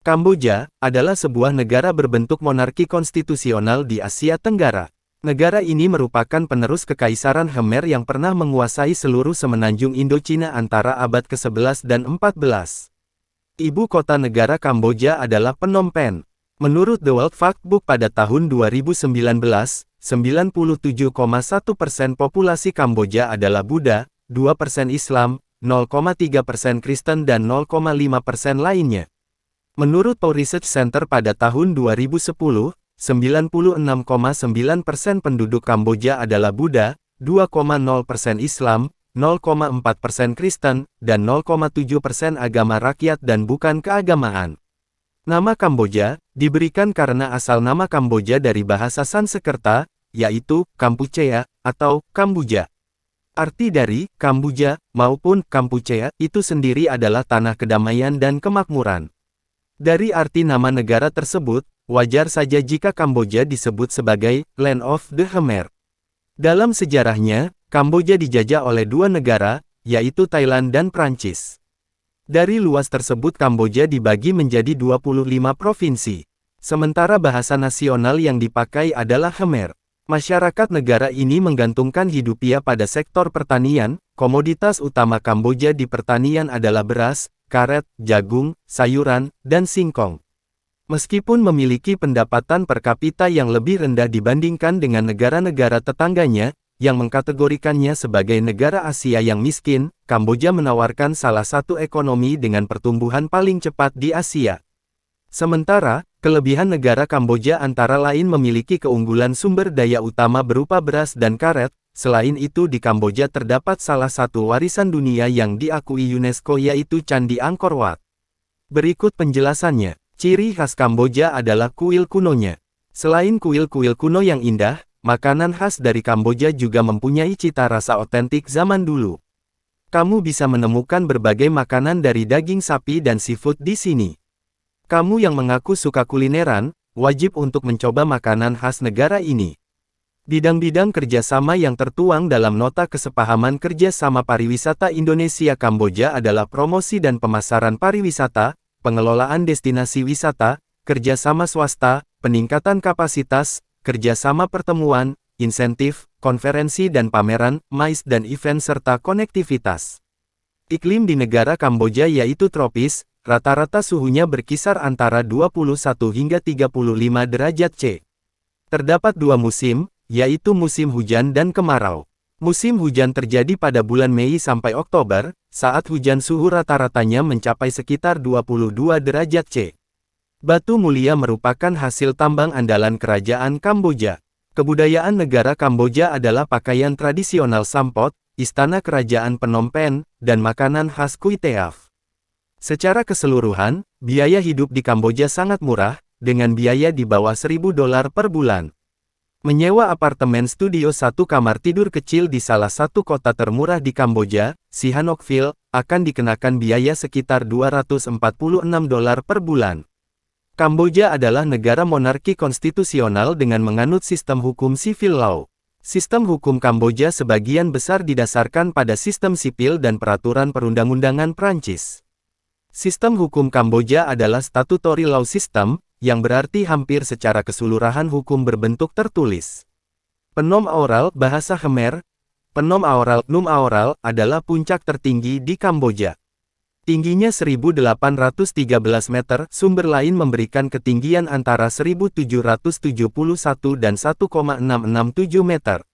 Kamboja adalah sebuah negara berbentuk monarki konstitusional di Asia Tenggara. Negara ini merupakan penerus Kekaisaran Khmer yang pernah menguasai seluruh semenanjung Indochina antara abad ke-11 dan 14. Ibu kota negara Kamboja adalah Phnom Penh. Menurut The World Factbook pada tahun 2019, 97,1% populasi Kamboja adalah Buddha, 2% Islam, 0,3% Kristen dan 0,5% lainnya. Menurut Pew Research Center pada tahun 2010, 96,9% penduduk Kamboja adalah Buddha, 2,0% Islam, 0,4% Kristen, dan 0,7% agama rakyat dan bukan keagamaan. Nama Kamboja diberikan karena asal nama Kamboja dari bahasa Sanskerta, yaitu Kampuchea atau Kambuja. Arti dari Kambuja maupun Kampuchea itu sendiri adalah tanah kedamaian dan kemakmuran. Dari arti nama negara tersebut, wajar saja jika Kamboja disebut sebagai Land of the Khmer. Dalam sejarahnya, Kamboja dijajah oleh dua negara, yaitu Thailand dan Prancis. Dari luas tersebut Kamboja dibagi menjadi 25 provinsi. Sementara bahasa nasional yang dipakai adalah Khmer. Masyarakat negara ini menggantungkan hidupnya pada sektor pertanian. Komoditas utama Kamboja di pertanian adalah beras, karet, jagung, sayuran, dan singkong. Meskipun memiliki pendapatan per kapita yang lebih rendah dibandingkan dengan negara-negara tetangganya, yang mengkategorikannya sebagai negara Asia yang miskin, Kamboja menawarkan salah satu ekonomi dengan pertumbuhan paling cepat di Asia. Sementara, kelebihan negara Kamboja antara lain memiliki keunggulan sumber daya utama berupa beras dan karet. Selain itu di Kamboja terdapat salah satu warisan dunia yang diakui UNESCO yaitu Candi Angkor Wat. Berikut penjelasannya. Ciri khas Kamboja adalah kuil kunonya. Selain kuil-kuil kuno yang indah, makanan khas dari Kamboja juga mempunyai cita rasa otentik zaman dulu. Kamu bisa menemukan berbagai makanan dari daging sapi dan seafood di sini. Kamu yang mengaku suka kulineran, wajib untuk mencoba makanan khas negara ini. Bidang-bidang kerjasama yang tertuang dalam Nota Kesepahaman Kerjasama Pariwisata Indonesia-Kamboja adalah promosi dan pemasaran pariwisata, pengelolaan destinasi wisata, kerjasama swasta, peningkatan kapasitas, kerjasama pertemuan, insentif, konferensi dan pameran, MICE dan event serta konektivitas. Iklim di negara Kamboja yaitu tropis, rata-rata suhunya berkisar antara 21 hingga 35 derajat C. Terdapat dua musim, yaitu musim hujan dan kemarau. Musim hujan terjadi pada bulan Mei sampai Oktober, saat hujan suhu rata-ratanya mencapai sekitar 22 derajat C. Batu mulia merupakan hasil tambang andalan kerajaan Kamboja. Kebudayaan negara Kamboja adalah pakaian tradisional Sampot, istana kerajaan Phnom Penh, dan makanan khas Kuy Teaf. Secara keseluruhan, biaya hidup di Kamboja sangat murah, dengan biaya di bawah $1.000 per bulan. Menyewa apartemen studio satu kamar tidur kecil di salah satu kota termurah di Kamboja, Sihanoukville, akan dikenakan biaya sekitar $246 per bulan. Kamboja adalah negara monarki konstitusional dengan menganut sistem hukum civil law. Sistem hukum Kamboja sebagian besar didasarkan pada sistem sipil dan peraturan perundang-undangan Prancis. Sistem hukum Kamboja adalah statutory law system, yang berarti hampir secara keseluruhan hukum berbentuk tertulis. Phnom Aural, bahasa Khmer. Phnom Aural, Num Aural, adalah puncak tertinggi di Kamboja. Tingginya 1.813 meter, sumber lain memberikan ketinggian antara 1.771 dan 1,667 meter.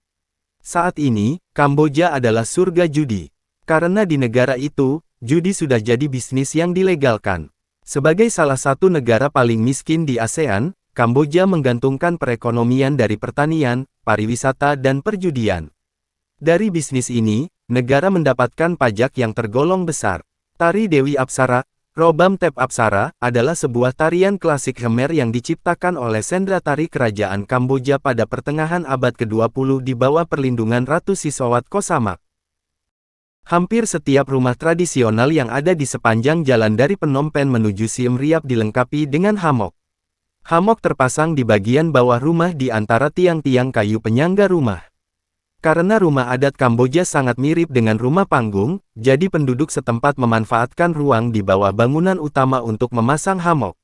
Saat ini, Kamboja adalah surga judi. Karena di negara itu, judi sudah jadi bisnis yang dilegalkan. Sebagai salah satu negara paling miskin di ASEAN, Kamboja menggantungkan perekonomian dari pertanian, pariwisata dan perjudian. Dari bisnis ini, negara mendapatkan pajak yang tergolong besar. Tari Dewi Apsara, Robam Tep Apsara, adalah sebuah tarian klasik Khmer yang diciptakan oleh sendratari kerajaan Kamboja pada pertengahan abad ke-20 di bawah perlindungan Ratu Sisowat Kosamak. Hampir setiap rumah tradisional yang ada di sepanjang jalan dari Phnom Penh menuju Siem Reap dilengkapi dengan hamok. Hamok terpasang di bagian bawah rumah di antara tiang-tiang kayu penyangga rumah. Karena rumah adat Kamboja sangat mirip dengan rumah panggung, jadi penduduk setempat memanfaatkan ruang di bawah bangunan utama untuk memasang hamok.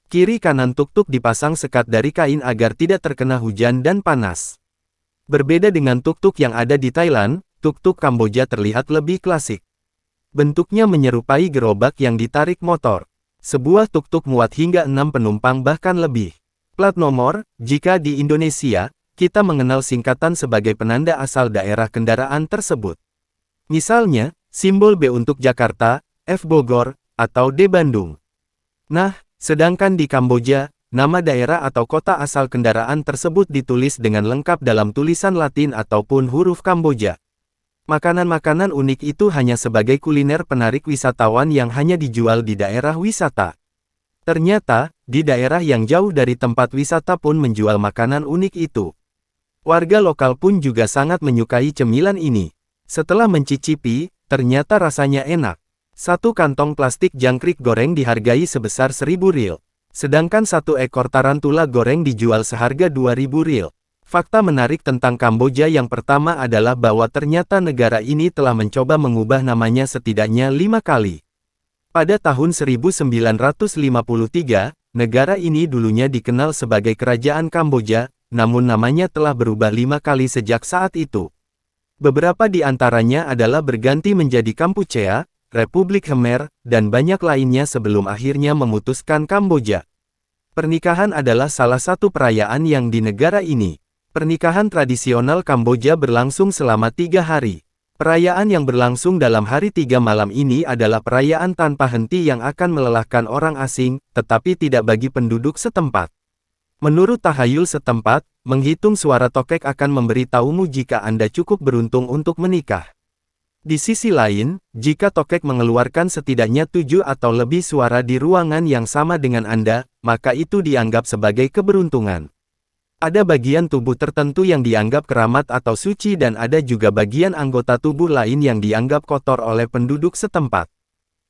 Kiri kanan tuk-tuk dipasang sekat dari kain agar tidak terkena hujan dan panas. Berbeda dengan tuk-tuk yang ada di Thailand, tuk-tuk Kamboja terlihat lebih klasik. Bentuknya menyerupai gerobak yang ditarik motor. Sebuah tuk-tuk muat hingga 6 penumpang bahkan lebih. Plat nomor, jika di Indonesia, kita mengenal singkatan sebagai penanda asal daerah kendaraan tersebut. Misalnya, simbol B untuk Jakarta, F Bogor, atau D Bandung. Nah, sedangkan di Kamboja, nama daerah atau kota asal kendaraan tersebut ditulis dengan lengkap dalam tulisan Latin ataupun huruf Kamboja. Makanan-makanan unik itu hanya sebagai kuliner penarik wisatawan yang hanya dijual di daerah wisata. Ternyata, di daerah yang jauh dari tempat wisata pun menjual makanan unik itu. Warga lokal pun juga sangat menyukai cemilan ini. Setelah mencicipi, ternyata rasanya enak. Satu kantong plastik jangkrik goreng dihargai sebesar 1.000 riel. Sedangkan satu ekor tarantula goreng dijual seharga 2.000 riel. Fakta menarik tentang Kamboja yang pertama adalah bahwa ternyata negara ini telah mencoba mengubah namanya setidaknya 5 kali. Pada tahun 1953, negara ini dulunya dikenal sebagai Kerajaan Kamboja, namun namanya telah berubah 5 kali sejak saat itu. Beberapa di antaranya adalah berganti menjadi Kampuchea, Republik Khmer, dan banyak lainnya sebelum akhirnya memutuskan Kamboja. Pernikahan adalah salah satu perayaan yang di negara ini. Pernikahan tradisional Kamboja berlangsung selama 3 hari. Perayaan yang berlangsung dalam hari 3 malam ini adalah perayaan tanpa henti yang akan melelahkan orang asing, tetapi tidak bagi penduduk setempat. Menurut tahayul setempat, menghitung suara tokek akan memberitahumu jika Anda cukup beruntung untuk menikah. Di sisi lain, jika tokek mengeluarkan setidaknya 7 atau lebih suara di ruangan yang sama dengan Anda, maka itu dianggap sebagai keberuntungan. Ada bagian tubuh tertentu yang dianggap keramat atau suci dan ada juga bagian anggota tubuh lain yang dianggap kotor oleh penduduk setempat.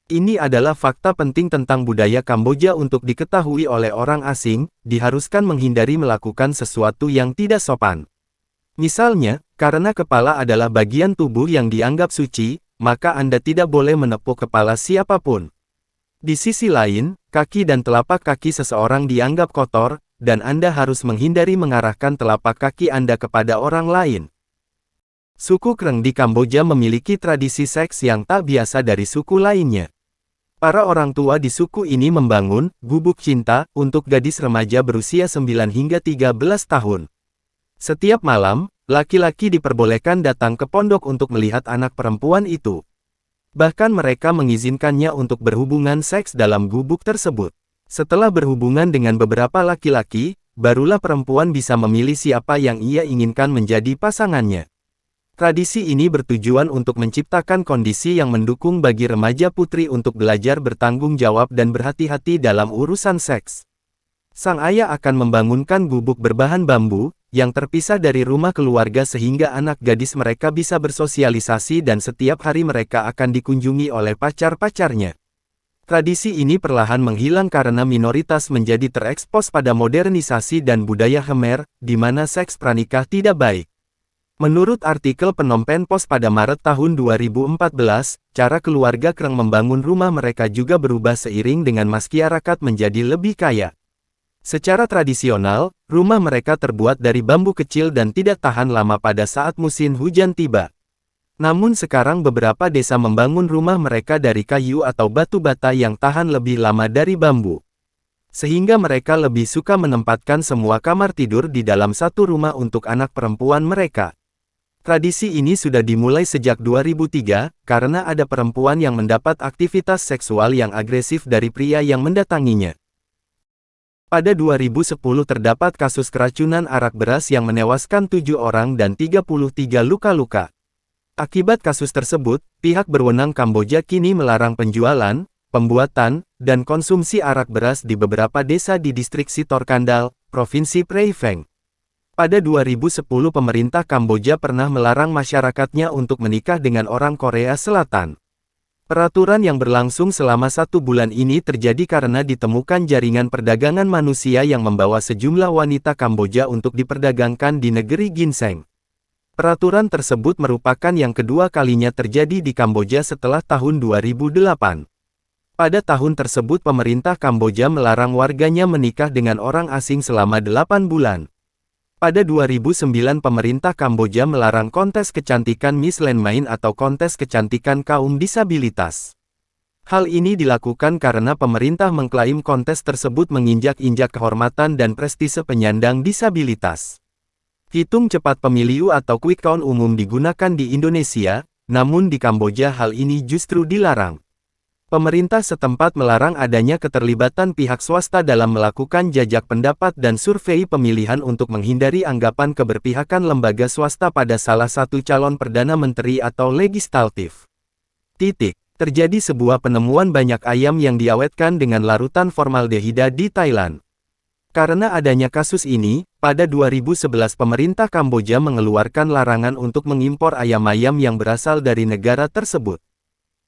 Ini adalah fakta penting tentang budaya Kamboja untuk diketahui oleh orang asing, diharuskan menghindari melakukan sesuatu yang tidak sopan. Misalnya, karena kepala adalah bagian tubuh yang dianggap suci, maka Anda tidak boleh menepuk kepala siapapun. Di sisi lain, kaki dan telapak kaki seseorang dianggap kotor, dan Anda harus menghindari mengarahkan telapak kaki Anda kepada orang lain. Suku Kreng di Kamboja memiliki tradisi seks yang tak biasa dari suku lainnya. Para orang tua di suku ini membangun gubuk cinta untuk gadis remaja berusia 9 hingga 13 tahun. Setiap malam, laki-laki diperbolehkan datang ke pondok untuk melihat anak perempuan itu. Bahkan mereka mengizinkannya untuk berhubungan seks dalam gubuk tersebut. Setelah berhubungan dengan beberapa laki-laki, barulah perempuan bisa memilih siapa yang ia inginkan menjadi pasangannya. Tradisi ini bertujuan untuk menciptakan kondisi yang mendukung bagi remaja putri untuk belajar bertanggung jawab dan berhati-hati dalam urusan seks. Sang ayah akan membangunkan gubuk berbahan bambu, yang terpisah dari rumah keluarga sehingga anak gadis mereka bisa bersosialisasi dan setiap hari mereka akan dikunjungi oleh pacar-pacarnya. Tradisi ini perlahan menghilang karena minoritas menjadi terekspos pada modernisasi dan budaya Khmer, di mana seks pranikah tidak baik. Menurut artikel Phnom Penh Post pada Maret tahun 2014, cara keluarga Kreng membangun rumah mereka juga berubah seiring dengan masyarakat menjadi lebih kaya. Secara tradisional, rumah mereka terbuat dari bambu kecil dan tidak tahan lama pada saat musim hujan tiba. Namun sekarang beberapa desa membangun rumah mereka dari kayu atau batu bata yang tahan lebih lama dari bambu. Sehingga mereka lebih suka menempatkan semua kamar tidur di dalam satu rumah untuk anak perempuan mereka. Tradisi ini sudah dimulai sejak 2003, karena ada perempuan yang mendapat aktivitas seksual yang agresif dari pria yang mendatanginya. Pada 2010 terdapat kasus keracunan arak beras yang menewaskan 7 orang dan 33 luka-luka. Akibat kasus tersebut, pihak berwenang Kamboja kini melarang penjualan, pembuatan, dan konsumsi arak beras di beberapa desa di distrik Sitor Kandal, Provinsi Prey Veng. Pada 2010 pemerintah Kamboja pernah melarang masyarakatnya untuk menikah dengan orang Korea Selatan. Peraturan yang berlangsung selama 1 bulan ini terjadi karena ditemukan jaringan perdagangan manusia yang membawa sejumlah wanita Kamboja untuk diperdagangkan di negeri ginseng. Peraturan tersebut merupakan yang kedua kalinya terjadi di Kamboja setelah tahun 2008. Pada tahun tersebut pemerintah Kamboja melarang warganya menikah dengan orang asing selama 8 bulan. Pada 2009 pemerintah Kamboja melarang kontes kecantikan Miss Landmine atau kontes kecantikan kaum disabilitas. Hal ini dilakukan karena pemerintah mengklaim kontes tersebut menginjak-injak kehormatan dan prestise penyandang disabilitas. Hitung cepat pemilu atau quick count umum digunakan di Indonesia, namun di Kamboja hal ini justru dilarang. Pemerintah setempat melarang adanya keterlibatan pihak swasta dalam melakukan jajak pendapat dan survei pemilihan untuk menghindari anggapan keberpihakan lembaga swasta pada salah satu calon perdana menteri atau legislatif. Terjadi sebuah penemuan banyak ayam yang diawetkan dengan larutan formaldehida di Thailand. Karena adanya kasus ini, pada 2011 pemerintah Kamboja mengeluarkan larangan untuk mengimpor ayam-ayam yang berasal dari negara tersebut.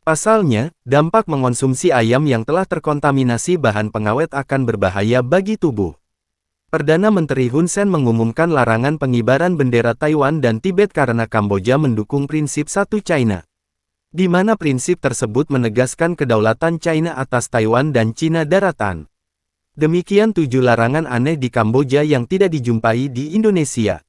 Pasalnya, dampak mengonsumsi ayam yang telah terkontaminasi bahan pengawet akan berbahaya bagi tubuh. Perdana Menteri Hun Sen mengumumkan larangan pengibaran bendera Taiwan dan Tibet karena Kamboja mendukung prinsip satu China, di mana prinsip tersebut menegaskan kedaulatan China atas Taiwan dan Cina daratan. Demikian 7 larangan aneh di Kamboja yang tidak dijumpai di Indonesia.